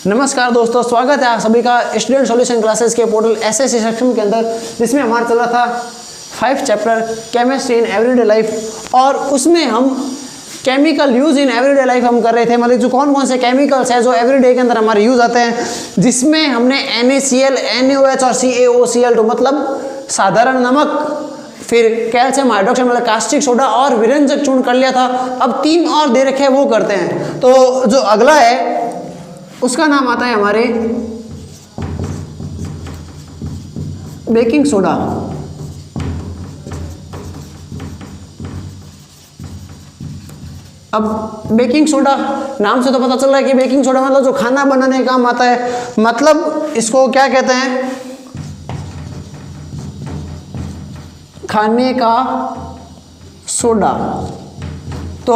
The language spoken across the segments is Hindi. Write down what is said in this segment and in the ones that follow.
नमस्कार दोस्तों, स्वागत है आप सभी का स्टूडेंट सॉल्यूशन क्लासेस के पोर्टल एसएससी सेक्शन के अंदर, जिसमें हमारा चल रहा था 5 chapter chemistry in everyday life. और उसमें हम chemical use in everyday life हम कर रहे थे, मतलब जो कौन कौन से केमिकल्स हैं जो एवरीडे के अंदर हमारे यूज आते हैं, जिसमें हमने NaCl, NaOH और CaOCl2 मतलब साधारण नमक, फिर कैल्शियम हाइड्रोक्साइड मतलब कास्टिक सोडा और विरंजक चूर्ण कर लिया था। अब 3 और दे रखे हैं, वो करते हैं। तो जो अगला है उसका नाम आता है हमारे बेकिंग सोडा। अब बेकिंग सोडा नाम से तो पता चल रहा है कि बेकिंग सोडा मतलब जो खाना बनाने का काम आता है, मतलब इसको क्या कहते हैं, खाने का सोडा। तो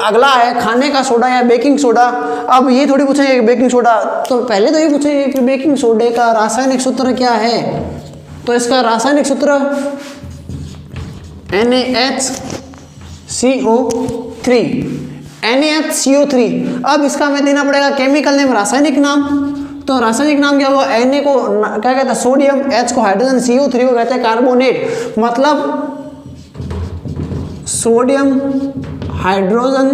अगला है खाने का सोडा या बेकिंग सोडा। अब ये थोड़ी पूछेंगे कि बेकिंग सोडा, तो पहले तो ये पूछेंगे कि बेकिंग सोडे का रासायनिक सूत्र क्या है। तो इसका रासायनिक सूत्र NaHCO3, NaHCO3। अब इसका हमें देना पड़ेगा केमिकल नेम, रासायनिक नाम। तो रासायनिक नाम क्या होगा, Na को क्या कहते हैं सोडियम, H को हाइड्रोजन, CO3 को कहते हैं कार्बोनेट, मतलब सोडियम हाइड्रोजन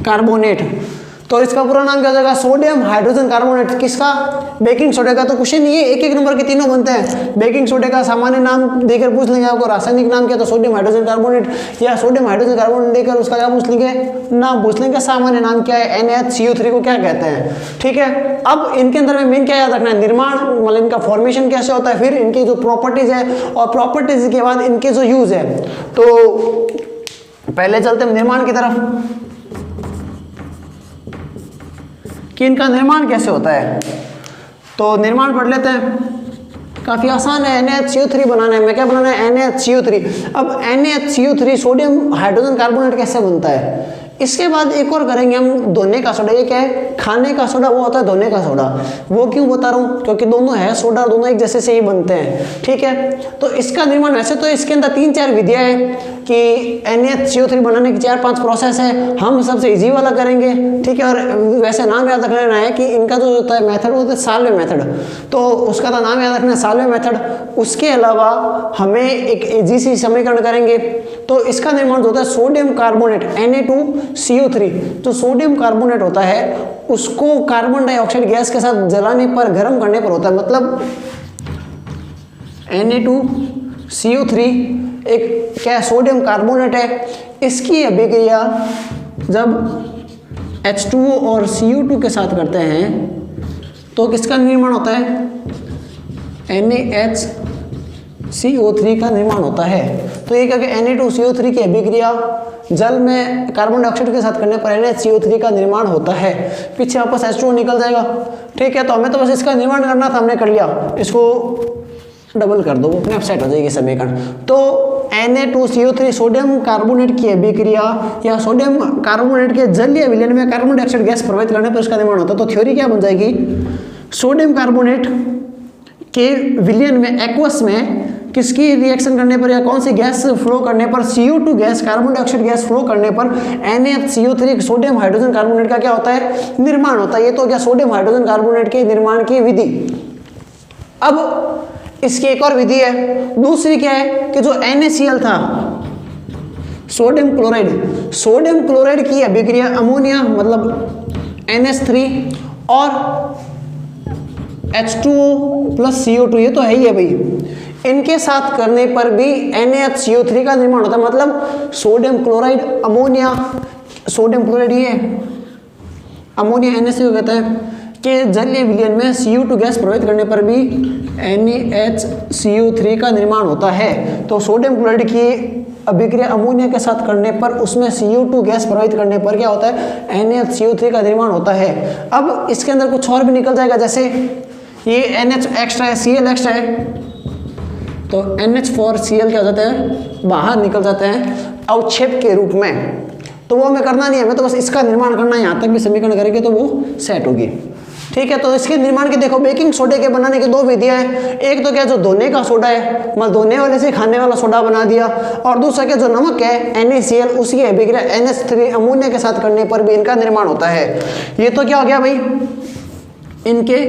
कार्बोनेट। तो इसका पूरा नाम क्या हो जाएगा, सोडियम हाइड्रोजन कार्बोनेट। किसका, बेकिंग सोडे का। तो क्वेश्चन ये एक एक नंबर के तीनों बनते हैं। बेकिंग सोडे का सामान्य नाम देकर पूछ लेंगे आपको, रासायनिक नाम क्या, तो सोडियम हाइड्रोजन कार्बोनेट, या सोडियम हाइड्रोजन कार्बोनेट देकर उसका क्या पूछ लेंगे, नाम पूछ लेंगे, सामान्य नाम क्या है, NaCO3 को क्या कहते हैं। ठीक है, अब इनके अंदर में मेन क्या याद रखना है, निर्माण मतलब इनका फॉर्मेशन कैसे होता है, फिर इनकी जो प्रॉपर्टीज है, और प्रॉपर्टीज के बाद इनके जो यूज है। तो पहले चलते हैं निर्माण की तरफ कि इनका निर्माण कैसे होता है। तो निर्माण पढ़ लेते हैं, काफ़ी आसान है। NaHCO3 बनाना है, मैं क्या बनाना है, NaHCO3। अब NaHCO3 सोडियम हाइड्रोजन कार्बोनेट कैसे बनता है, इसके बाद एक और करेंगे हम धोने का सोडा। ये क्या है, खाने का सोडा, वो होता है धोने का सोडा। वो क्यों बता रहा हूँ, क्योंकि दोनों है सोडा, दोनों एक जैसे से ही बनते हैं। ठीक है, तो इसका निर्माण वैसे तो इसके अंदर 3-4 विधियाँ हैं कि NaHCO3 बनाने की 4-5 प्रोसेस है। हम सबसे इजी वाला करेंगे, ठीक है। और वैसे नाम याद रखना है कि इनका जो होता है मेथड होता है साल्वे मेथड, तो उसका तो नाम याद रखना है साल्वे मेथड। उसके अलावा हमें एक इजी सी समीकरण करेंगे। तो इसका निर्माण होता है सोडियम कार्बोनेट Na2CO3। जो सोडियम कार्बोनेट होता है उसको कार्बन डाइऑक्साइड गैस के साथ जलाने पर, गर्म करने पर होता है, मतलब Na2CO3 एक क्या सोडियम कार्बोनेट है। इसकी अभिक्रिया जब H2O और CO2 के साथ करते हैं तो किसका निर्माण होता है, NaHCO3 का निर्माण होता है। तो ये क्या कि Na2CO3 की अभिक्रिया जल में कार्बन डाइऑक्साइड के साथ करने पर NaCO3 का निर्माण होता है। पीछे वापस H2O निकल जाएगा। ठीक है, तो हमें तो बस इसका निर्माण करना था, हमने कर लिया। इसको डबल कर दो, अपने आप सेट हो जाएगी समीकरण। तो Na2CO3 सोडियम कार्बोनेट की अभिक्रिया या सोडियम कार्बोनेट के जलीय विलयन में कार्बन डाइऑक्साइड गैस प्रभावित करने पर इसका निर्माण होता है। तो थ्योरी क्या बन जाएगी, सोडियम कार्बोनेट के विलयन में, एक्वस में किसकी रिएक्शन करने पर या कौन सी गैस फ्लो करने पर, CO2 gas, carbon dioxide gas flow करने पर NaCO3 सोडियम हाइड्रोजन कार्बोनेट का क्या होता है, निर्माण होता है। ये तो क्या सोडियम हाइड्रोजन कार्बोनेट के निर्माण की विधि। अब इसकी एक और विधि है, दूसरी क्या है कि जो NaCl था, सोडियम क्लोराइड, सोडियम क्लोराइड की अभिक्रिया अमोनिया मतलब NH3 और H2O प्लस CO2, ये तो है ही है भाई, इनके साथ करने पर भी NaHCO3 का निर्माण होता है। मतलब sodium chloride ammonia, sodium chloride ये अमोनिया NaCO कहता है कि जलीय विलयन में CO2 गैस प्रभावित करने पर भी NaHCO3 का निर्माण होता है। तो सोडियम क्लोराइड की अभिक्रिया अमोनिया के साथ करने पर उसमें CO2 गैस प्रभावित करने पर क्या होता है, NaHCO3 का निर्माण होता है। अब इसके अंदर कुछ और भी निकल जाएगा, जैसे ये NH एक्स्ट्रा है, Cl एक्स्ट्रा है, तो NH4Cl क्या हो जाता है, बाहर निकल जाते हैं अवक्षेप के रूप में। तो वो हमें करना नहीं है, हमें तो बस इसका निर्माण करना है। यहाँ तक भी समीकरण करेंगे तो वो सेट होगी। ठीक है, तो इसके निर्माण के देखो बेकिंग सोडे के बनाने की 2 विधियां हैं। एक तो क्या जो धोने का सोडा है, मतलब धोने वाले से खाने वाला सोडा बना दिया, और दूसरा क्या जो नमक है NaCl, उसकी अभिक्रिया NH3 अमोनिया के साथ करने पर भी इनका निर्माण होता है। ये तो क्या हो गया भाई इनके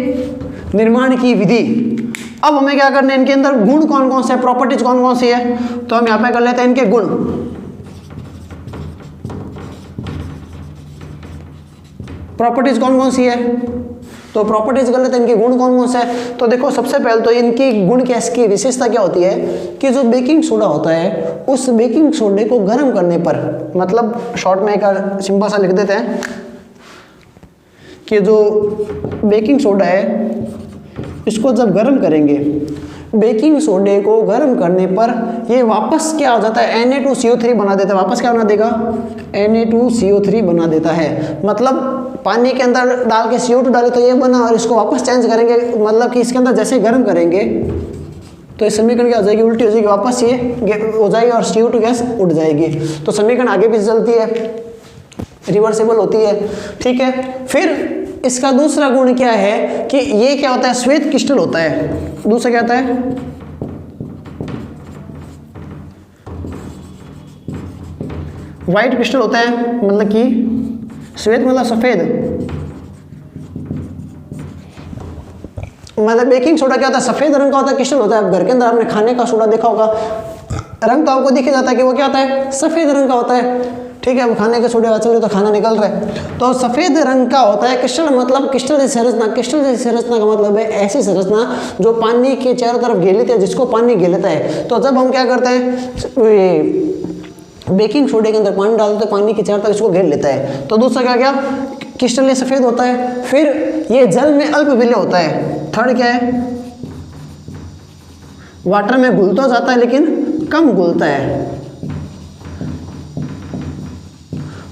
निर्माण की विधि। अब हमें क्या करना है, इनके अंदर गुण कौन कौन से हैं, प्रॉपर्टीज कौन कौन सी है, तो हम यहाँ पे कर लेते हैं इनके गुण। प्रॉपर्टीज कौन कौन सी है, तो प्रॉपर्टीज कर लेते हैं इनके गुण कौन कौन से है। तो देखो सबसे पहले तो इनकी गुण क्या, इसकी विशेषता क्या होती है कि जो बेकिंग सोडा होता है उस बेकिंग सोडे को गर्म करने पर, मतलब शॉर्ट में एक सिंपल सा लिख देते हैं कि जो बेकिंग सोडा है इसको जब गर्म करेंगे, बेकिंग सोडे को गर्म करने पर ये वापस क्या हो जाता है, Na2CO3 बना देता है। वापस क्या बना देगा, Na2CO3 बना देता है। मतलब पानी के अंदर डाल के CO2 डाले तो ये बना, और इसको वापस चेंज करेंगे, मतलब कि इसके अंदर जैसे गर्म करेंगे तो इस समीकरण क्या हो जाएगी, उल्टी हो जाएगी, वापस ये हो जाएगी और CO2 गैस उड़ जाएगी। तो समीकरण आगे पीछे चलती है, रिवर्सेबल होती है। ठीक है, फिर इसका दूसरा गुण क्या है कि ये क्या होता है, श्वेत क्रिस्टल होता है। दूसरा क्या होता है, व्हाइट क्रिस्टल होता है, मतलब कि श्वेत मतलब सफेद, मतलब बेकिंग सोडा क्या होता है, सफेद रंग का होता है, क्रिस्टल होता है। घर के अंदर आपने खाने का सोडा देखा होगा, रंग तो आपको दिख जाता है कि वो क्या होता है, सफेद रंग का होता है। ठीक है, अब खाने के सोडे चल रहे तो खाना निकल रहा है, तो सफेद रंग का होता है। क्रिस्टल मतलब क्रिस्टल जैसी संरचना, क्रिस्टल जैसी संरचना का मतलब है ऐसी संरचना जो पानी के चारों तरफ घेर लेती है, जिसको पानी घेर लेता है। तो जब हम क्या करते हैं, बेकिंग सोडे के अंदर पानी डालते तो पानी के चारों तरफ इसको घेर लेता है। तो दूसरा क्या क्या, क्रिस्टल सफेद होता है। फिर ये जल में अल्प विलय होता है। थर्ड क्या है, वाटर में घुल तो जाता है लेकिन कम घुलता है।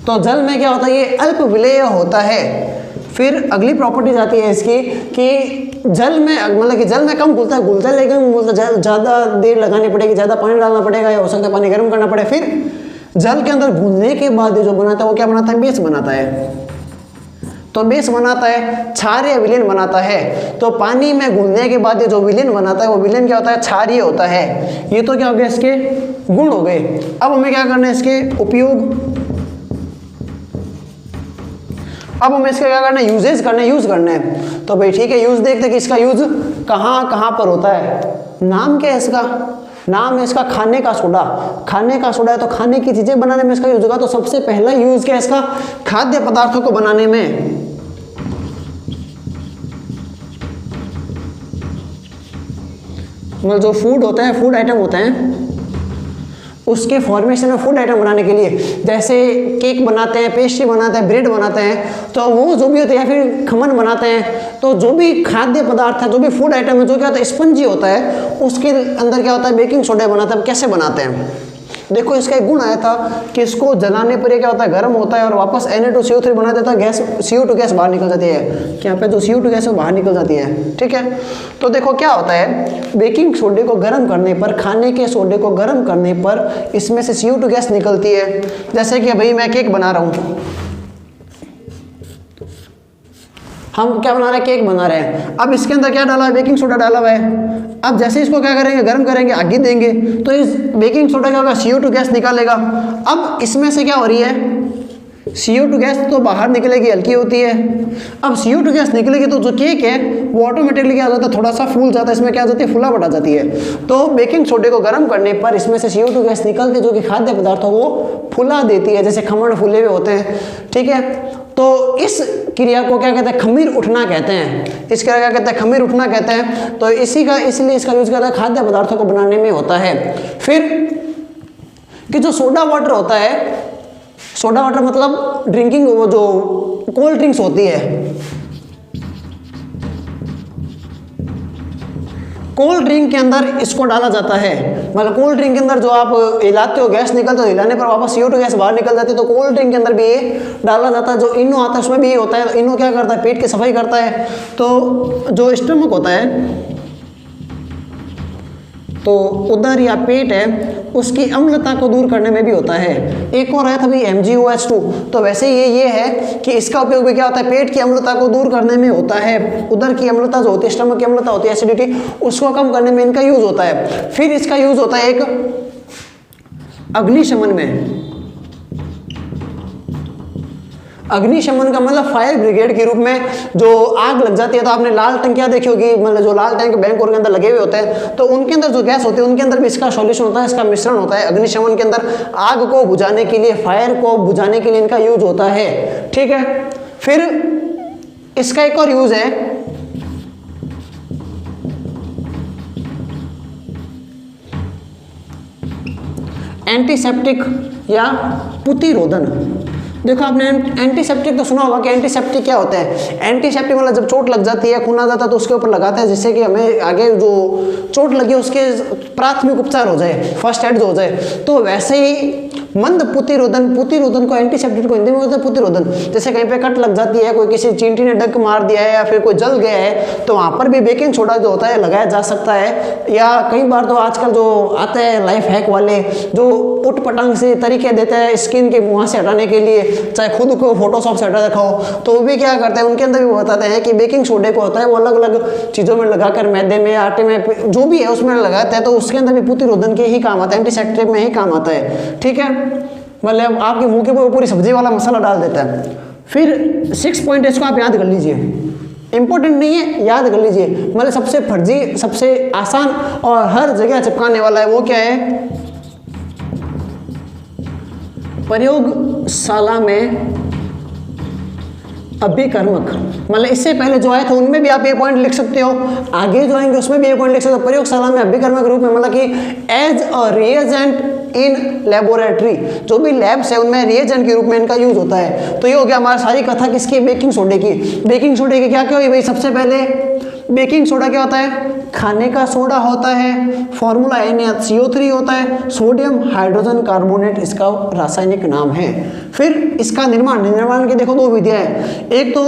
तो जल में क्या होता है, ये अल्प विलेय होता है। फिर अगली प्रॉपर्टीज आती है इसकी कि जल में, मतलब कि जल में कम घुलता है लेकिन ज़्यादा देर लगानी पड़ेगी, ज़्यादा पानी डालना पड़ेगा, या हो सकता है पानी गर्म करना पड़े। फिर जल के अंदर घुलने के बाद जो बनाता है वो क्या बनाता है, बेस बनाता है। तो बेस बनाता है, क्षारीय विलयन बनाता है। तो पानी में घुलने के बाद जो विलयन बनाता है वो विलयन क्या होता है, क्षारीय होता है। ये तो क्या हो गया, इसके गुण हो गए। अब हमें क्या करना है, इसके उपयोग। अब हमें इसका क्या करना है, यूजेज करना है, यूज करना है। तो भाई ठीक है, यूज देखते हैं कि इसका यूज कहाँ कहाँ पर होता है। नाम क्या है इसका, नाम है इसका खाने का सोडा। खाने का सोडा है तो खाने की चीजें बनाने में इसका यूज होगा। तो सबसे पहला यूज क्या है इसका, खाद्य पदार्थों को बनाने में। मतलब जो फूड होता है, फूड आइटम होते हैं, उसके फॉर्मेशन में फूड आइटम बनाने के लिए, जैसे केक बनाते हैं, पेस्ट्री बनाते हैं, ब्रेड बनाते हैं, तो वो जो भी होते हैं, या फिर खमन बनाते हैं, तो जो भी खाद्य पदार्थ है, जो भी फूड आइटम है, जो क्या होता है, स्पंजी होता है, उसके अंदर क्या होता है, बेकिंग सोडा बनाता है। कैसे बनाते हैं, देखो इसका एक गुण आया था कि इसको जलाने पर ये क्या होता है, गर्म होता है और वापस Na2CO3 बना देता है, गैस CO2 गैस बाहर निकल जाती है। कि यहाँ पे जो CO2 गैस है वो बाहर निकल जाती है। ठीक है, तो देखो क्या होता है, बेकिंग सोडे को गर्म करने पर, खाने के सोडे को गर्म करने पर इसमें से CO2 गैस निकलती है। जैसे कि भाई मैं केक बना रहा हूँ, हम क्या बना रहे हैं, केक बना रहे हैं। अब इसके अंदर क्या डाला है, बेकिंग सोडा डाला हुआ है। अब जैसे इसको क्या करेंगे, गर्म करेंगे, आगे देंगे, तो इस बेकिंग सोडा क्या होगा, CO2 गैस निकालेगा। अब इसमें से क्या हो रही है, CO2 गैस तो बाहर निकलेगी, हल्की होती है। अब CO2 गैस निकलेगी तो जो केक है वो ऑटोमेटिकली क्या हो जाता है, थोड़ा सा फूल जाता है। इसमें क्या जाती है, फुलावट आ जाती है। तो बेकिंग सोडे को गर्म करने पर इसमें से CO2 गैस निकलती है, जो कि खाद्य पदार्थों को फुला देती है, जैसे खमण फूले हुए होते हैं। ठीक है, तो इस क्रिया को क्या कहते हैं, खमीर उठना कहते हैं। इस क्रिया क्या कहते हैं, खमीर उठना कहते हैं। तो इसलिए इसका यूज करता है, खाद्य पदार्थों को बनाने में होता है। फिर कि जो सोडा वाटर होता है, सोडा वाटर मतलब ड्रिंकिंग, वो जो कोल्ड ड्रिंक्स होती है, कोल्ड ड्रिंक के अंदर इसको डाला जाता है। मतलब कोल्ड ड्रिंक के अंदर जो आप हिलाते हो, गैस निकलता है, हिलाने पर वापस CO2 गैस बाहर निकल जाती है। तो कोल्ड ड्रिंक के अंदर भी ये डाला जाता है। जो इनो आता है उसमें भी ये होता है। तो इनो क्या करता है, पेट की सफाई करता है। तो जो स्टमक होता है, तो उदर या पेट है, उसकी अम्लता को दूर करने में भी होता है। एक और आया था भाई MgOH2। तो वैसे ये है कि इसका उपयोग भी क्या होता है, पेट की अम्लता को दूर करने में होता है। उदर की अम्लता जो होती है, स्टमक की अम्लता होती है, एसिडिटी, उसको कम करने में इनका यूज होता है। फिर इसका यूज होता है एक अग्निशमन में। अग्निशमन का मतलब फायर ब्रिगेड के रूप में जो आग लग जाती है, तो आपने लाल टंकियां देखी होगी, मतलब जो लाल टैंक बैंक और के अंदर लगे हुए होते हैं, तो उनके अंदर जो गैस होती है उनके अंदर भी इसका सॉल्यूशन होता है, इसका मिश्रण होता है। अग्निशमन के अंदर आग को बुझाने के लिए, फायर को बुझाने के लिए इनका यूज होता है। ठीक है, फिर इसका एक और यूज है, एंटीसेप्टिक या पुतिरोधन। देखो आपने एंटीसेप्टिक तो सुना होगा कि एंटीसेप्टिक क्या होता है। एंटीसेप्टिक मतलब जब चोट लग जाती है, खून आ जाता है, तो उसके ऊपर लगाते हैं जिससे कि हमें आगे जो चोट लगी उसके प्राथमिक उपचार हो जाए, फर्स्ट एड हो जाए। तो वैसे ही मंद पुतिरोधन, पुतिरोधन को एंटीसेप्टिक को हिंदी में बोलते हैं पुतिरोधन। जैसे कहीं पे कट लग जाती है, कोई किसी चींटी ने डंक मार दिया है या फिर कोई जल गया है, तो वहां पर भी बेकिंग सोडा जो होता है लगाया जा सकता है। या कई बार तो आजकल जो आते हैं लाइफ हैक वाले जो उट पटांग से तरीके देते हैं स्किन के मुंह से हटाने के लिए, चाहे खुद को फोटोशॉप से हटा रखा हो, तो वो भी क्या करते हैं, उनके अंदर भी बताते हैं कि बेकिंग सोडे को होता है वो अलग अलग चीज़ों में लगाकर, मैदे में, आटे में, जो भी है उसमें लगाते हैं, तो उसके अंदर भी पुतिरोधन के ही काम आता है, एंटीसेप्टिक में ही काम आता है। ठीक है, मतलब आपके मुंह के ऊपर पूरी सब्जी वाला मसाला डाल देता है। फिर 6 पॉइंट इसको आप याद कर लीजिए, इंपॉर्टेंट नहीं है, याद कर लीजिए। मतलब सबसे फर्जी, सबसे आसान और हर जगह चिपकाने वाला है, वो क्या है, प्रयोगशाला में अभिकर्मक। मतलब इससे पहले जो आया था उनमें भी आप ये पॉइंट लिख सकते हो, आगे जो आएंगे उसमें भी ये पॉइंट लिख सकते हो। प्रयोगशाला में अभिकर्मक के रूप में, मतलब कि as a reagent in laboratory, जो भी लैब्स है उनमें रिएजेंट के रूप में इनका यूज होता है। तो ये हो गया हमारी सारी कथा किसकी, बेकिंग सोडे की। बेकिंग सोडे की क्या क्या हुई भाई, सबसे पहले बेकिंग सोडा क्या होता है, खाने का सोडा होता है, फॉर्मूला NaCO3 होता है, सोडियम हाइड्रोजन कार्बोनेट इसका रासायनिक नाम है। फिर इसका निर्माण की देखो 2 विधियां हैं। एक तो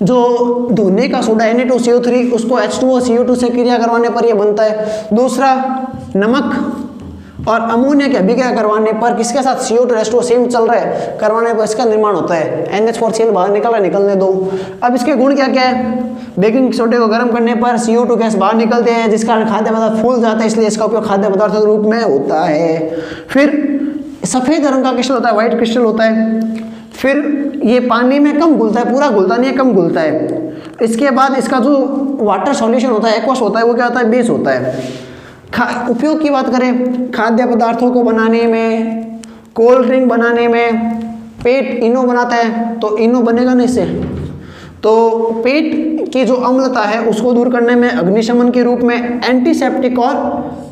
जो धोने का सोडा Na2CO3 उसको H2O CO2 से क्रिया करवाने पर यह बनता है। दूसरा नमक और अमोनिया की अभिक्रिया करवाने पर, किसके साथ, CO2 H2O सेम चल रहा है, करवाने पर इसका निर्माण होता है। NH4Cl बाहर निकल रहा है, निकलने दो। अब इसके गुण क्या क्या है, बेकिंग सोडे को गर्म करने पर CO2 गैस बाहर निकलते हैं जिसका खाद्य पदार्थ फूल जाता है, इसलिए इसका उपयोग खाद्य पदार्थ के रूप में होता है। फिर सफेद रंग का क्रिस्टल होता है, व्हाइट क्रिस्टल होता है। फिर ये पानी में कम घुलता है, पूरा घुलता नहीं है, कम घुलता है। इसके बाद इसका जो वाटर सॉल्यूशन होता है, एक्वस होता है, वो क्या होता है, बेस होता है। उपयोग की बात करें, खाद्य पदार्थों को बनाने में, कोल्ड ड्रिंक बनाने में, पेट इनो बनाता है, तो इनो बनेगा नहीं इससे, तो पेट की जो अम्लता है उसको दूर करने में, अग्निशमन के रूप में, एंटीसेप्टिक और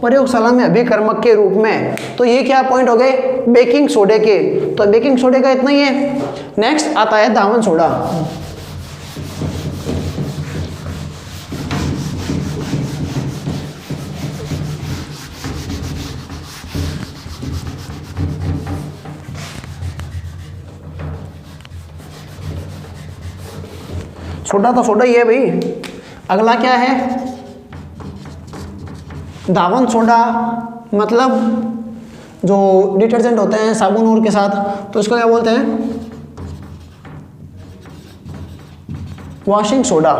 प्रयोगशाला में अभिकर्मक के रूप में। तो ये क्या पॉइंट हो गए बेकिंग सोडे के। तो बेकिंग सोडे का इतना ही है। नेक्स्ट आता है दावन सोडा। सोडा तो सोडा ही है भाई। अगला क्या है, दावन सोडा, मतलब जो डिटर्जेंट होते हैं साबुन और के साथ, तो इसको क्या बोलते हैं, वॉशिंग सोडा।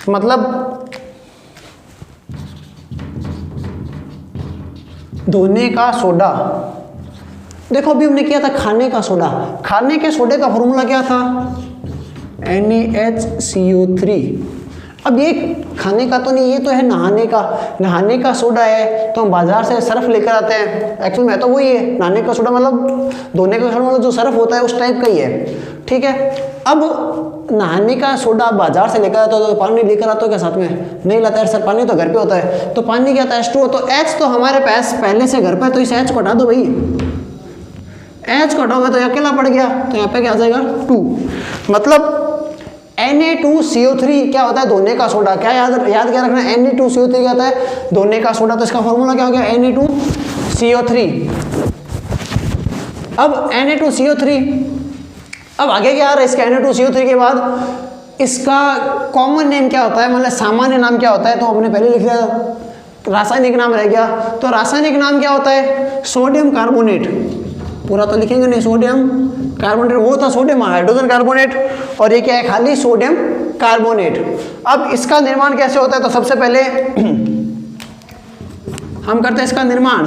मतलब धोने का सोडा। देखो अभी हमने किया था खाने का सोडा, खाने के सोडे का फॉर्मूला क्या था, NaCO3। अब ये खाने का तो नहीं, ये तो है नहाने का। नहाने का सोडा है तो हम बाजार से सर्फ लेकर आते हैं, एक्चुअल में तो वही है नहाने का सोडा, मतलब धोने का सोडा, मतलब जो सर्फ होता है उस टाइप का ही है। ठीक है, अब नहाने का सोडा बाजार से लेकर आते हो तो पानी लेकर आते हो क्या साथ में, नहीं लाता है सर, पानी तो घर पे होता है। तो पानी क्या होता है, H2O। तो H तो हमारे पास पहले से घर पे, तो इस H को हटा दो भाई, H को हटाओगे तो अकेला पड़ गया, तो यहाँ पे क्या आ जाएगा 2। मतलब Na2CO3 क्या होता है, धोने का सोडा। क्या याद क्या रखना है, Na2CO3 क्या होता है, धोने का सोडा। तो इसका फॉर्मूला क्या हो गया, Na2CO3। अब Na2CO3, अब आगे क्या आ रहा है इसका, Na2CO3 के बाद इसका कॉमन नेम क्या होता है, मतलब सामान्य नाम क्या होता है, तो हमने पहले लिख दिया, रासायनिक नाम रह गया। तो रासायनिक नाम क्या होता है, सोडियम कार्बोनेट। पूरा तो लिखेंगे नहीं, सोडियम कार्बोनेट, वो था सोडियम हाइड्रोजन कार्बोनेट, और ये क्या है, खाली सोडियम कार्बोनेट। अब इसका निर्माण कैसे होता है, तो सबसे पहले हम करते हैं इसका निर्माण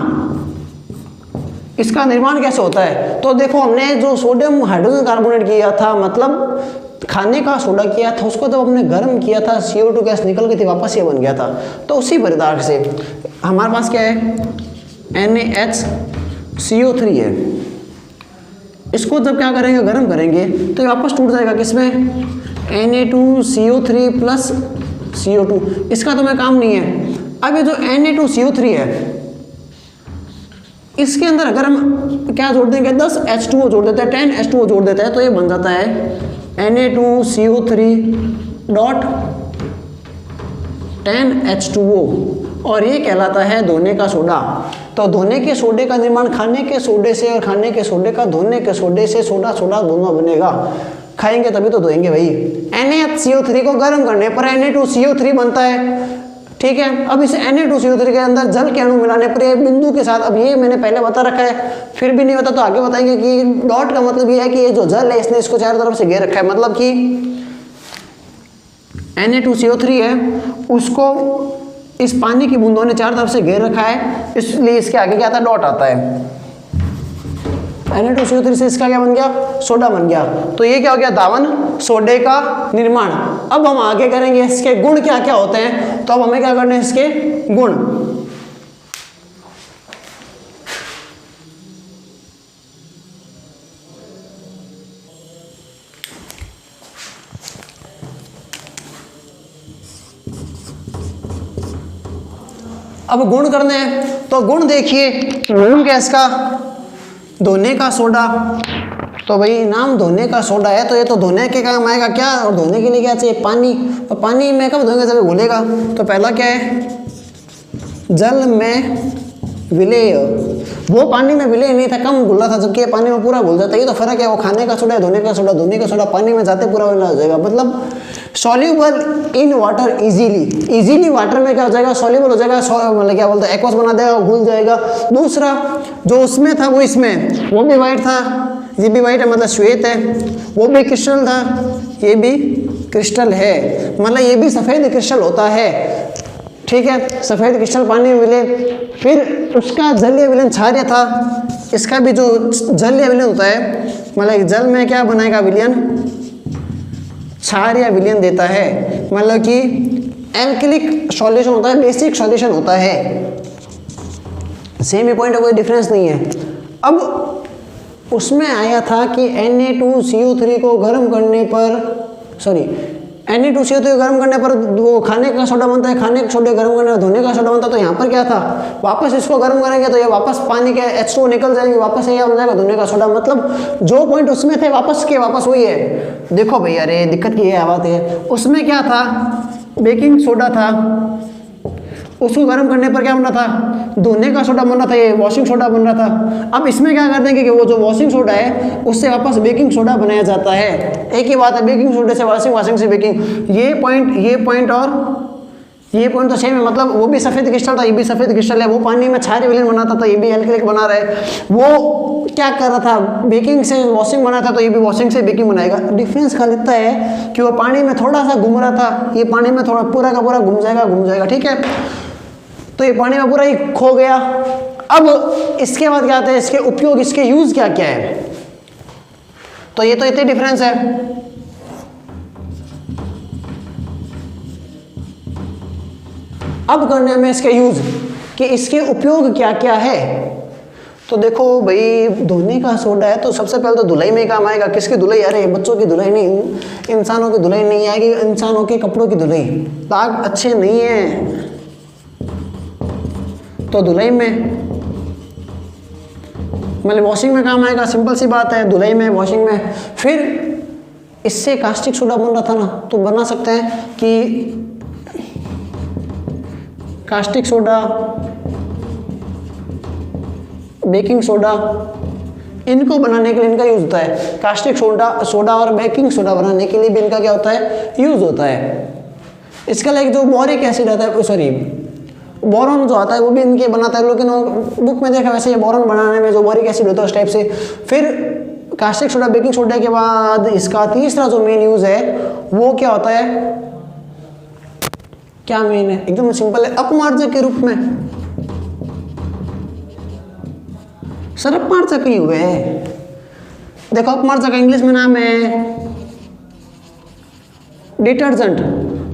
इसका निर्माण कैसे होता है? तो देखो हमने जो सोडियम हाइड्रोजन कार्बोनेट किया था, मतलब खाने का सोडा किया था, उसको तो हमने गर्म किया था, CO2 गैस निकल गई थी, वापस ये बन गया था। तो उसी पदार्थ से हमारे पास क्या है, NaHCO3 है। इसको जब क्या करेंगे, गर्म करेंगे तो ये वापस टूट जाएगा किसमें, Na2CO3 प्लस CO2। इसका तो मैं काम नहीं है। अब ये जो Na2CO3 है, इसके अंदर अगर हम क्या जोड़ देंगे, 10 H2O जोड़ देते हैं, 10 H2O जोड़ देते हैं, तो ये बन जाता है Na2CO3 डॉट 10 H2O, और ये कहलाता है धोने का सोडा। तो धोने के सोडे का निर्माण खाने के सोडे से और खाने के सोडे का धोने के सोडे से सोडा सोडा दोनों बनेगा। खाएंगे तभी तो धोएंगे भाई। NaCO3 को गर्म करने पर Na2CO3 बनता है, ठीक है। अब इस Na2CO3 के अंदर जल के अणु मिलाने पर ये बिंदु के साथ, अब ये मैंने पहले बता रखा है, फिर भी नहीं बता तो आगे बताएंगे कि डॉट का मतलब ये है कि ये जो जल है इसने इसको चारों तरफ से घेर रखा है, मतलब कि Na2CO3 है उसको इस पानी की बूंदों ने चारों तरफ से घेर रखा है, इसलिए इसके आगे क्या आता है, डॉट आता है। Na2CO3 से इसका क्या बन गया, सोडा बन गया। तो ये क्या हो गया, दावन सोडे का निर्माण। अब हम आगे करेंगे इसके गुण क्या क्या होते हैं, तो अब हमें क्या करना है, इसके गुण। अब गुण करने हैं, तो गुण देखिए, गुण गैस का धोने का सोडा, तो भाई नाम धोने का सोडा है, तो ये तो धोने के काम आएगा क्या, और धोने के लिए क्या चाहिए, पानी। तो पानी में कब धोएंगे, जब घुलेगा। तो पहला क्या है, जल में विलेय, वो पानी में विलेय नहीं था, कम घुला था, जबकि ये पानी में पूरा घुल जाता है। ये तो फर्क है, वो खाने का सोडा है, धोने का सोडा। धोने का सोडा पानी में जाते पूरा विला हो जाएगा, मतलब soluble in water easily water में क्या हो जाएगा, सॉल्यूबल हो जाएगा, मतलब क्या बोलते हैं, एक्वस बना देगा, घुल जाएगा। दूसरा जो उसमें था वो इसमें, वो भी वाइट था, ये भी वाइट है, मतलब श्वेत है। वो भी क्रिस्टल था, ये भी क्रिस्टल है, मतलब ये भी सफ़ेद क्रिस्टल होता है, ठीक है। सफ़ेद क्रिस्टल पानी में मिले। फिर उसका जलीय विलयन क्षार्य था, इसका भी जो जलीय विलयन होता है, मतलब जल में क्या बनाएगा विलयन, क्षार्य विलयन देता है, मतलब कि एल्कलिक सॉल्यूशन होता है, बेसिक सॉल्यूशन होता है। सेम ही पॉइंट है, कोई डिफरेंस नहीं है। अब उसमें आया था कि Na2CO3 को गर्म करने पर, Na2CO3 को गर्म करने पर वो खाने का सोडा बनता है, खाने का सोडा गर्म करने पर धोने का सोडा बनता है। तो यहाँ पर क्या था, वापस इसको गर्म करेंगे तो ये वापस पानी के H2O निकल जाएंगे, वापस ये बन जाएगा धोने का सोडा। मतलब जो पॉइंट उसमें थे वापस के वापस वही है। देखो भैया, अरे दिक्कत की है बात है, उसमें क्या था, बेकिंग सोडा था, उसको गर्म करने पर क्या बन रहा था, धोने का सोडा बन रहा था, ये वॉशिंग सोडा बन रहा था। अब इसमें क्या कर देंगे कि वो जो वॉशिंग सोडा है उससे वापस बेकिंग सोडा बनाया जाता है। एक ही बात है, बेकिंग सोडे से वॉशिंग, वॉशिंग से बेकिंग। ये पॉइंट और ये पॉइंट तो सेम है, मतलब वो भी सफ़ेद क्रिस्टल था, ये भी सफ़ेद क्रिस्टल है। वो पानी में क्षार्य विलयन बनाता था, ये भी एल्कलिक बना रहा है। वो क्या कर रहा था, बेकिंग से वॉशिंग बना था, तो ये भी वॉशिंग से बेकिंग बनाएगा। डिफरेंस खाली इतना है कि वो पानी में थोड़ा सा घूम रहा था, ये पानी में थोड़ा पूरा का पूरा घूम जाएगा, ठीक है। तो ये पानी में पूरा ही खो गया। अब इसके बाद क्या आता है, इसके उपयोग, इसके यूज क्या क्या है। तो ये तो इतने डिफरेंस है। अब करने में इसके यूज कि इसके उपयोग क्या क्या है। तो देखो भाई, धोने का सोडा है तो सबसे पहले तो धुलाई में काम आएगा। किसकी धुलाई, अरे बच्चों की धुलाई नहीं, इंसानों की धुलाई नहीं आएगी, इंसानों के कपड़ों की धुलाई। दाग अच्छे नहीं है तो धुलाई में, मतलब वॉशिंग में काम आएगा, सिंपल सी बात है, धुलाई में, वॉशिंग में। फिर इससे कास्टिक सोडा बन रहा था ना, तो बना सकते हैं कि कास्टिक सोडा, बेकिंग सोडा, इनको बनाने के लिए इनका यूज होता है। कास्टिक सोडा और बेकिंग सोडा बनाने के लिए भी इनका क्या होता है, यूज होता है। इसका लाइक जो बोरिक एसिड आता है, बोरॉन जो आता है वो भी इनके बनाता है, लेकिन बुक में देखा वैसे ये बोरॉन बनाने में जो बोरिक एसिड होता है उस टाइप से। फिर कास्टिक सोडा, बेकिंग सोडा के बाद इसका तीसरा जो मेन यूज है वो क्या होता है, क्या मेन है, एकदम सिंपल है, अपमार्जक के रूप में। सर अपमार्जक ही हुए। देखो अपमार्जक का इंग्लिश में नाम है डिटर्जेंट।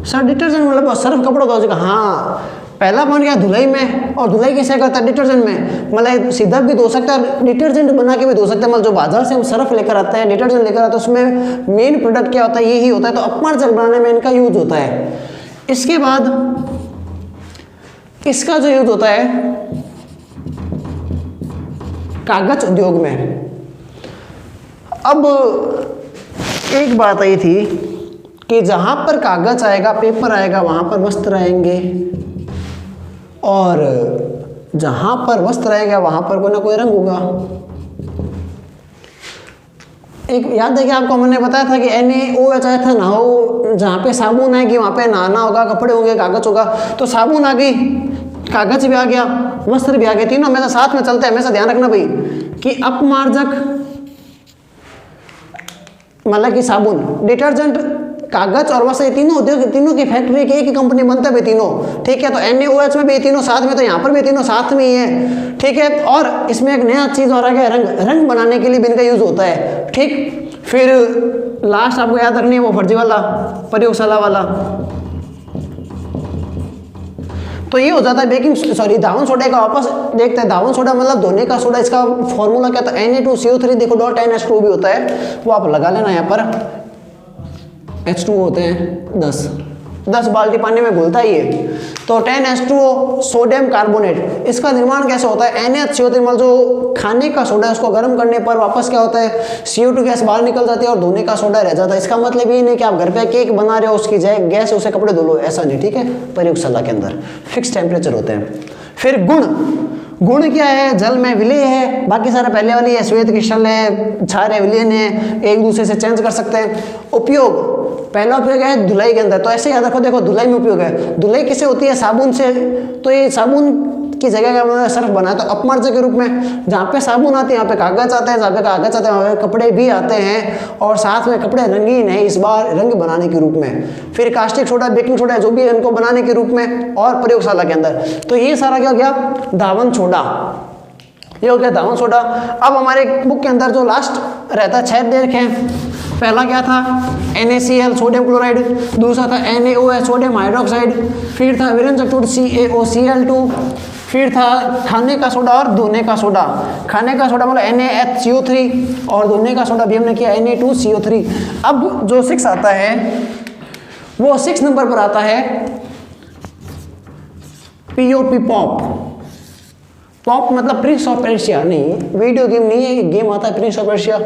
सर डिटर्जेंट मतलब सर्फ कपड़ों का हो जाएगा। हाँ, पहला पॉइंट क्या, धुलाई में, और धुलाई कैसे करता है, डिटर्जेंट में। मतलब सीधा भी धो सकता है, डिटर्जेंट बना के भी धो सकता है। मतलब जो बाजार से हम सर्फ लेकर आते हैं, डिटर्जेंट लेकर आते हैं, उसमें मेन प्रोडक्ट क्या होता है, यही होता है। तो अपमार्जक बनाने में इनका यूज होता है। इसके बाद इसका जो यूज होता है कागज उद्योग में। अब एक बात आई थी कि जहां पर कागज आएगा, पेपर आएगा, वहां पर वस्त्र आएंगे, और जहां पर वस्त्र आएगा वहां पर कोई ना कोई रंग होगा। एक याद है कि आपको मैंने बताया था कि NaOH आया था, नहाओ, जहां पे साबुन आएगी वहां पे नहाना होगा, कपड़े होंगे, कागज होगा। तो साबुन आ गई, कागज भी आ गया, वस्त्र भी आ गए, तीनों हमेशा साथ में चलते हैं। हमेशा ध्यान रखना भाई कि अपमार्जक मतलब कि साबुन, डिटर्जेंट, कागज और वस्त्र, ये तीनों उद्योग, तीनों की फैक्ट्री की एक ही कंपनी बनता है भाई तीनों। ठीक है, तो NaOH में भी तीनों साथ में, तो यहाँ पर भी तीनों साथ में ही है। ठीक है, और इसमें एक नया चीज और आ गया, रंग। रंग बनाने के लिए भी इनका यूज होता है। ठीक, फिर लास्ट आपको याद रखनी है वो फर्जी वाला, प्रयोगशाला वाला। तो ये हो जाता है बेकिंग, सॉरी धावन सोडा का वापस देखते हैं। धावन सोडा मतलब धोने का सोडा, इसका फॉर्मूला क्या था, Na2CO3 देखो .NH2 भी होता है, वो आप लगा लेना। यहाँ पर H2O होते हैं 10 बाल्टी पानी में घुलता है ये। तो 10H2O सोडियम कार्बोनेट, इसका निर्माण कैसे होता है, NaCO3 मतलब जो खाने का सोडा है उसको गर्म करने पर वापस क्या होता है, CO2 गैस बाहर निकल जाती है और धोने का सोडा रह जाता है। इसका मतलब ये नहीं कि आप घर पे केक बना रहे हो, उसकी गैस उसे कपड़े धो लो, ऐसा नहीं। ठीक है, प्रयोगशाला के अंदर फिक्स टेम्परेचर होते हैं। फिर गुण, गुण क्या है, जल में विलय है, बाकी सारे पहले वाली है, श्वेत क्रिस्टल है, क्षार है, विलयन है, एक दूसरे से चेंज कर सकते हैं। उपयोग, पहला उपयोग है धुलाई के अंदर, तो ऐसे याद रखो, देखो धुलाई में उपयोग है। धुलाई किसे होती है, साबुन से। तो ये साबुन की जगह का सर्फ बना है, तो अपमार्जक के रूप में। जहाँ पे साबुन आती है वहाँ पे कागज आते हैं, जहाँ पे कागज आते हैं वहाँ पे कपड़े भी आते हैं, और साथ में कपड़े रंगीन है इस बार, रंग बनाने के रूप में। फिर कास्टिक सोडा, बेकिंग सोडा, जो भी है इनको बनाने के रूप में, और प्रयोगशाला के अंदर। तो ये सारा क्या हो गया, धावन सोडा, ये हो गया धावन सोडा। अब हमारे बुक के अंदर जो लास्ट रहता है 6 दे रखे हैं। पहला क्या था, NaCl सोडियम क्लोराइड, दूसरा था NaOH सोडियम हाइड्रोक्साइड, फिर था विरंजक CaOCl2, फिर था खाने का सोडा और धोने का सोडा। खाने का सोडा मतलब NaHCO3 और धोने का सोडा भी हमने किया Na2CO3। अब जो 6 आता है वो 6 नंबर पर आता है POP, पॉप। पॉप मतलब प्रिंस ऑफ पर्शिया, नहीं वीडियो गेम नहीं है, गेम आता है प्रिंस ऑफ पर्शिया।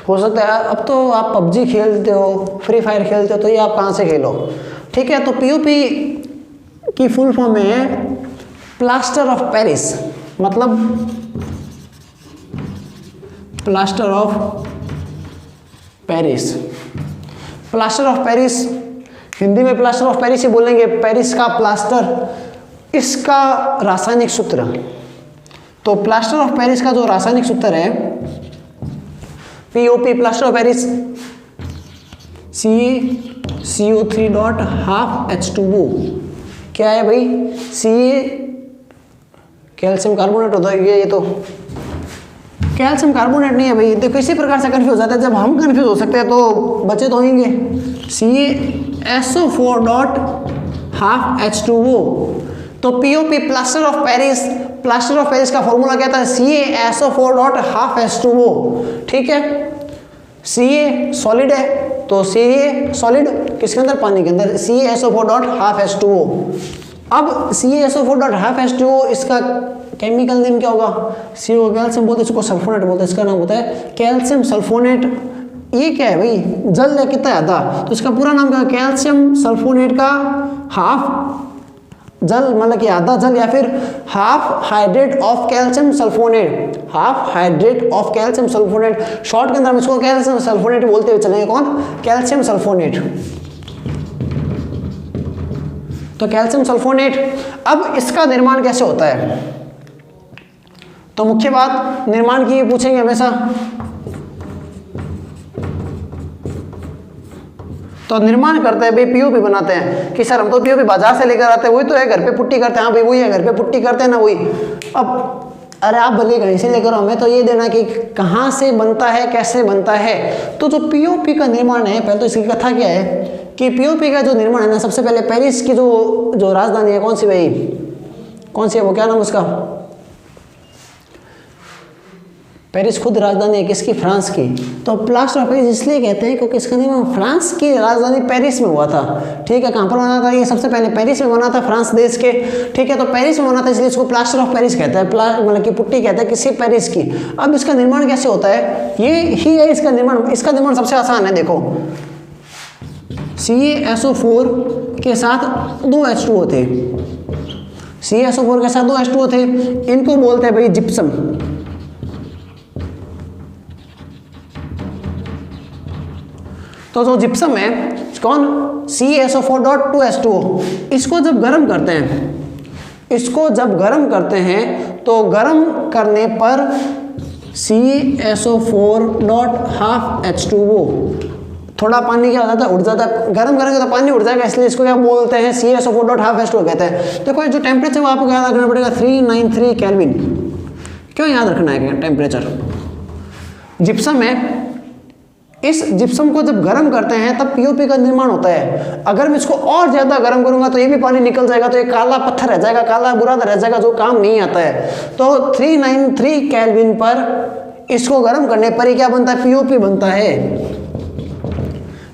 हो सकता है अब तो आप PUBG खेलते हो, फ्री फायर खेलते हो, तो ये आप कहाँ से खेलो। ठीक है, तो POP की फुल फॉर्म है प्लास्टर ऑफ पेरिस, मतलब plaster of Paris. Plaster of Paris Hindi में प्लास्टर ऑफ पेरिस ही बोलेंगे, पेरिस का प्लास्टर, इसका रासायनिक सूत्र। तो प्लास्टर ऑफ पेरिस का जो रासायनिक सूत्र है POP, plaster of Paris CaCO3.12H2O, क्या है भाई, Ca कैल्शियम कार्बोनेट होता है ये तो कैल्शियम कार्बोनेट नहीं है भाई। देखो इसी प्रकार से कंफ्यूज हो जाता है, जब हम कंफ्यूज हो सकते हैं तो बच्चे तो होंगे। CaSO4.12H2O, तो POP plaster of Paris, plaster of Paris का फॉर्मूला क्या था, CaSO4.12H2O। ठीक है, Ca सॉलिड है, तो Ca सॉलिड किसके अंदर, पानी के अंदर, CaSO4.12H2O। अब CaSO4.12H2O, इसका केमिकल नेम क्या होगा, CO कैल्शियम बोलते हैं, इसको सल्फोनेट बोलते हैं, इसका नाम होता है कैल्शियम सल्फोनेट। ये क्या है भाई, जल है कितना ज़्यादा, तो इसका पूरा नाम क्या है, कैल्शियम सल्फोनेट का हाफ जल, मतलब कि आधा जल, या फिर half hydrate of calcium sulphonate, half hydrate of calcium sulphonate. Short के अंदर हम इसको कैल्शियम सल्फोनेट बोलते हुए चलेंगे, कौन, कैल्शियम सल्फोनेट। तो कैल्शियम सल्फोनेट। अब इसका निर्माण कैसे होता है, तो मुख्य बात निर्माण की पूछेंगे हमेशा। तो निर्माण करते हैं भाई, POP बनाते हैं कि सर हम तो POP बाजार से लेकर आते हैं, वही तो है घर पे पुट्टी करते हैं, हाँ भाई वही है घर पे पुट्टी करते हैं ना वही। अब अरे आप भले कहीं से लेकर आओ, हमें तो ये देना कि कहाँ से बनता है, कैसे बनता है। तो जो पीओपी का निर्माण है, पहले तो इसकी कथा क्या है कि पीओपी का जो निर्माण है ना, सबसे पहले पेरिस की जो राजधानी है, कौन सी भाई, कौन सी है वो, क्या नाम उसका, पेरिस खुद राजधानी है किसकी, फ्रांस की। तो प्लास्टर ऑफ पेरिस इसलिए कहते हैं क्योंकि इसका निर्माण फ्रांस की राजधानी पेरिस में हुआ था। ठीक है, कहाँ पर बना था ये, सबसे पहले पेरिस में बना था, फ्रांस देश के। ठीक है, तो पेरिस में बना था इसलिए इसको प्लास्टर ऑफ पेरिस कहते हैं, मतलब कि पुट्टी कहते हैं किसी पेरिस की। अब इसका निर्माण कैसे होता है, ये ही है इसका निर्माण। इसका निर्माण सबसे आसान है, देखो CaSO4 के साथ 2 H2O थे, CaSO4 के साथ 2 H2O थे, इनको बोलते हैं भाई जिप्सम। तो जो जिप्सम है कौन, CaSO4.2H2O, इसको जब गर्म करते हैं, इसको जब गर्म करते हैं तो गर्म करने पर CaSO4.5H2O, थोड़ा पानी क्या हो जाता है, उड़ जाता है, गर्म करेंगे तो पानी उड़ जाएगा, इसलिए इसको क्या बोलते हैं, CaSO4.5H2O कहते हैं। देखो जो टेम्परेचर वो आपको याद रखना पड़ेगा 393 केल्विन। क्यों याद रखना है टेम्परेचर, जिप्सम है, इस जिप्सम को जब गर्म करते हैं तब पीओपी का निर्माण होता है। अगर मैं इसको और ज्यादा गर्म करूंगा तो ये भी पानी निकल जाएगा, तो ये काला पत्थर रह जाएगा, काला बुरा रह जाएगा, जो काम नहीं आता है। तो 393 केल्विन पर इसको गर्म करने पर ये क्या बनता है, पीओपी बनता है।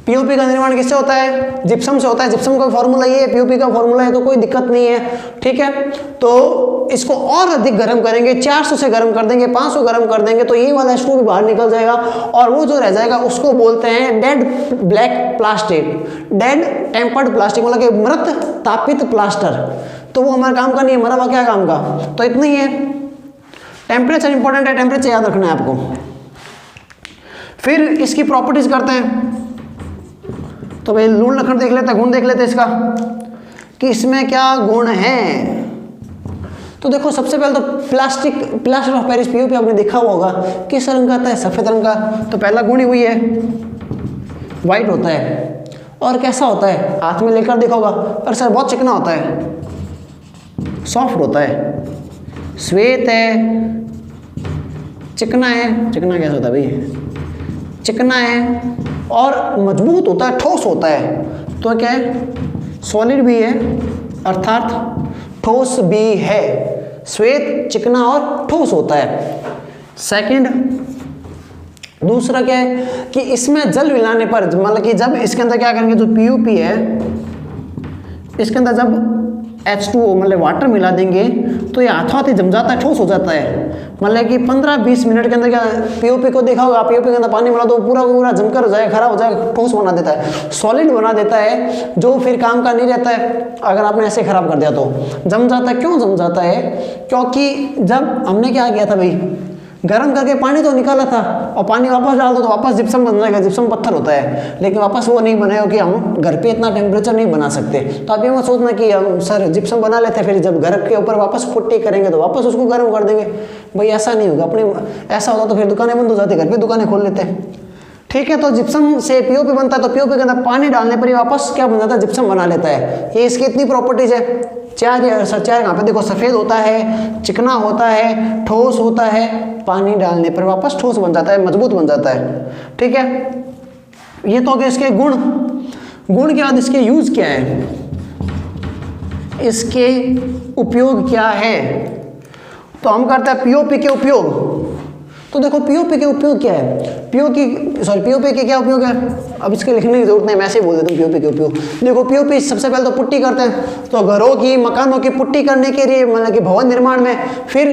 पीओपी का निर्माण किससे होता है, जिप्सम से होता है। जिप्सम का फॉर्मूला ये है, पीओपी का फॉर्मूला है, तो कोई दिक्कत नहीं है। ठीक है, तो इसको और अधिक गर्म करेंगे, 400 से गर्म कर देंगे, 500 गर्म कर देंगे, तो ये वाला H2O भी बाहर निकल जाएगा, और वो जो रह जाएगा उसको बोलते हैं dead black plastic, dead tempered plastic, मतलब कि मृत तापित प्लास्टर। तो वो हमारा काम का नहीं है, मरा हुआ क्या काम का। तो इतना ही है। टेम्परेचर इंपॉर्टेंट है, टेम्परेचर याद रखना है आपको। फिर इसकी प्रॉपर्टीज करते हैं, तो भाई लूण लखन देख लेते हैं, गुण देख लेते हैं इसका कि इसमें क्या गुण है। तो देखो सबसे पहले तो प्लास्टर ऑफ पेरिस पीओपी आपने देखा होगा, किस रंग का आता है, सफेद रंग का। तो पहला गुण ही हुई है, वाइट होता है। और कैसा होता है, हाथ में लेकर देखोगा, पर सर बहुत चिकना होता है, सॉफ्ट होता है, श्वेत है, चिकना है, चिकना कैसा होता है भाई, चिकना है, और मजबूत होता है, ठोस होता है। तो क्या है, सॉलिड भी है अर्थात ठोस भी है, श्वेत, चिकना और ठोस होता है। सेकंड, दूसरा क्या है कि इसमें जल मिलाने पर, मतलब कि जब इसके अंदर क्या करेंगे, जो पीओपी है इसके अंदर जब H2O मतलब वाटर मिला देंगे तो ये हाथों हाथ ही जम जाता है, ठोस हो जाता है। मतलब कि 15-20 मिनट के अंदर क्या पीओपी को देखा होगा, पीओपी के अंदर पानी मिला तो पूरा पूरा जमकर हो जाएगा, खराब हो जाएगा, ठोस बना देता है, सॉलिड बना देता है, जो फिर काम का नहीं रहता है। अगर आपने ऐसे खराब कर दिया तो जम जाता है। क्यों जम जाता है, क्योंकि जब हमने क्या किया था भाई, गर्म करके पानी तो निकाला था और पानी वापस डाल दो तो वापस जिप्सम बन जाएगा, जिप्सम पत्थर होता है, लेकिन वापस वो नहीं बनेगा कि हम घर पे इतना टेम्परेचर नहीं बना सकते। तो आप ये मत सोचना कि हम सर जिप्सम बना लेते हैं, फिर जब घर के ऊपर वापस पुट्टी करेंगे तो वापस उसको गर्म कर देंगे, भाई ऐसा नहीं होगा। अपने ऐसा होता तो फिर दुकानें बंद हो जाती, घर पे दुकानें खोल लेते हैं। ठीक है, तो जिप्सम से पीओपी बनता है, तो पीओपी के अंदर पानी डालने पर ही वापस क्या बन जाता है, जिप्सम बना लेता है। ये इसकी इतनी प्रॉपर्टीज है। चार यहाँ पे देखो, सफ़ेद होता है, चिकना होता है, ठोस होता है, पानी डालने पर वापस ठोस बन जाता है, मजबूत बन जाता है। ठीक है, ये तो हो गए इसके गुण। गुण के बाद इसके यूज क्या है, इसके उपयोग क्या है। तो हम करते हैं पीओपी के उपयोग। तो देखो पीओपी के उपयोग क्या है, पीओपी के क्या उपयोग है, अब इसके लिखने की जरूरत नहीं, मैं ऐसे ही बोल देता हूँ पीओपी के उपयोग। देखो पीओपी सबसे पहले तो पुट्टी करते हैं, तो घरों की, मकानों की पुट्टी करने के लिए, मतलब कि भवन निर्माण में। फिर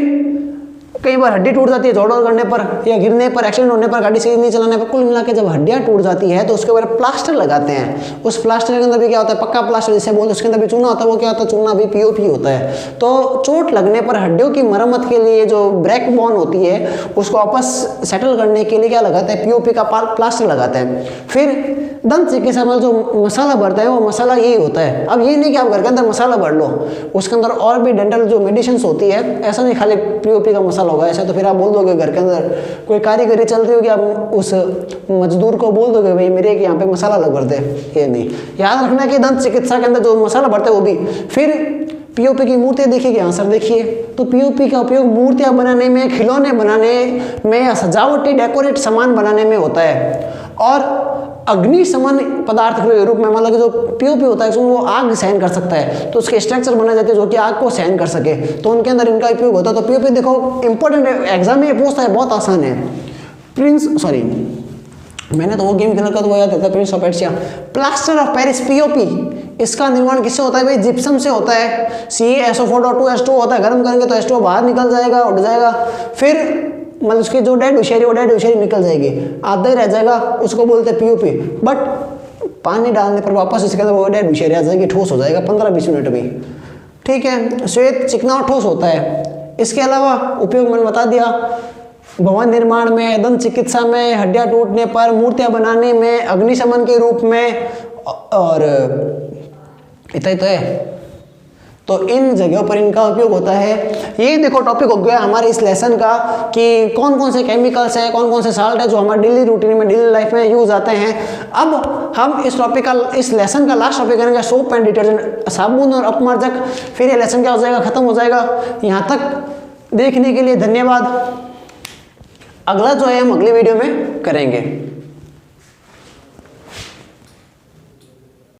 कई बार हड्डी टूट जाती है जोड़ करने पर या गिरने पर, एक्सीडेंट होने पर, गाड़ी सही नहीं चलाने पर, कुल मिला के जब हड्डियाँ टूट जाती है तो उसके ऊपर प्लास्टर लगाते हैं। उस प्लास्टर के अंदर भी क्या होता है, पक्का प्लास्टर जिसे बोलते हैं, उसके अंदर भी चूना होता है। वो क्या होता है, चूना भी पीओपी होता है। तो चोट लगने पर हड्डियों की मरम्मत के लिए जो ब्रेक बोन होती है उसको वापस सेटल करने के लिए क्या लगाते हैं, पीओपी का प्लास्टर लगाते हैं। फिर दंत चिकित्सा में जो मसाला भरता है वो मसाला यही होता है। अब ये नहीं कि आप घर के अंदर मसाला भर लो, उसके अंदर और भी डेंटल जो मेडिसिन होती है, ऐसा नहीं खाली पीओपी का मसाला होगा। ऐसा तो फिर आप बोल दोगे घर के अंदर कोई कारीगरी चल रही होगी, आप उस मजदूर को बोल दोगे भाई मेरे यहाँ पे मसाला लग भर दे, ये नहीं। याद रखना कि दंत चिकित्सा के अंदर जो मसाला भरते हैं वो भी। फिर पीओपी की मूर्तियाँ देखिए, आंसर देखिए। तो पीओपी का उपयोग मूर्तियाँ बनाने में, खिलौने बनाने में या सजावटी डेकोरेट सामान बनाने में होता है। और अग्निशमन पदार्थ के रूप में, मतलब जो पीओपी होता है वो आग सहन कर सकता है, तो उसके स्ट्रक्चर बनाए जाते हैं जो कि आग को सहन कर सके, तो उनके अंदर इनका उपयोग होता है। तो पीओपी देखो इंपॉर्टेंट एग्जाम में ये पूछता है, बहुत आसान है। मैंने तो वो गेम खेला था तो वो याद रहता है, Prince of Persia. Plaster of Paris POP, इसका निर्माण किससे होता है भाई? जिप्सम से होता है। CaSO4.2H2 होता है, गर्म करेंगे तो H2 बाहर निकल जाएगा, उड़ जाएगा, फिर मतलब उसकी जो डेड विषैरी वो डेड विषैरी निकल जाएगी, आधा ही रह जाएगा, उसको बोलते हैं पीओपी। बट पानी डालने पर वापस इसके अंदर वो डेड विषैरी आ जाएगी, ठोस हो जाएगा 15-20 मिनट में, ठीक है। श्वेत चिकना और ठोस होता है। इसके अलावा उपयोग मैंने बता दिया, भवन निर्माण में, दंत चिकित्सा में, हड्डियां टूटने पर, मूर्तियां बनाने में, अग्निशमन के रूप में, और इतना ही तो है। तो इन जगहों पर इनका उपयोग होता है। ये देखो टॉपिक हो गया हमारे इस लेसन का कि कौन कौन से केमिकल्स हैं, कौन कौन से साल्ट है जो हमारे डेली रूटीन में, डेली लाइफ में यूज आते हैं। अब हम इस टॉपिक का, इस लेसन का लास्ट टॉपिक करेंगे सोप एंड डिटर्जेंट, साबुन और अपमार्जक। फिर ये लेसन क्या हो जाएगा, खत्म हो जाएगा। यहाँ तक देखने के लिए धन्यवाद। अगला जो है हम अगले वीडियो में करेंगे।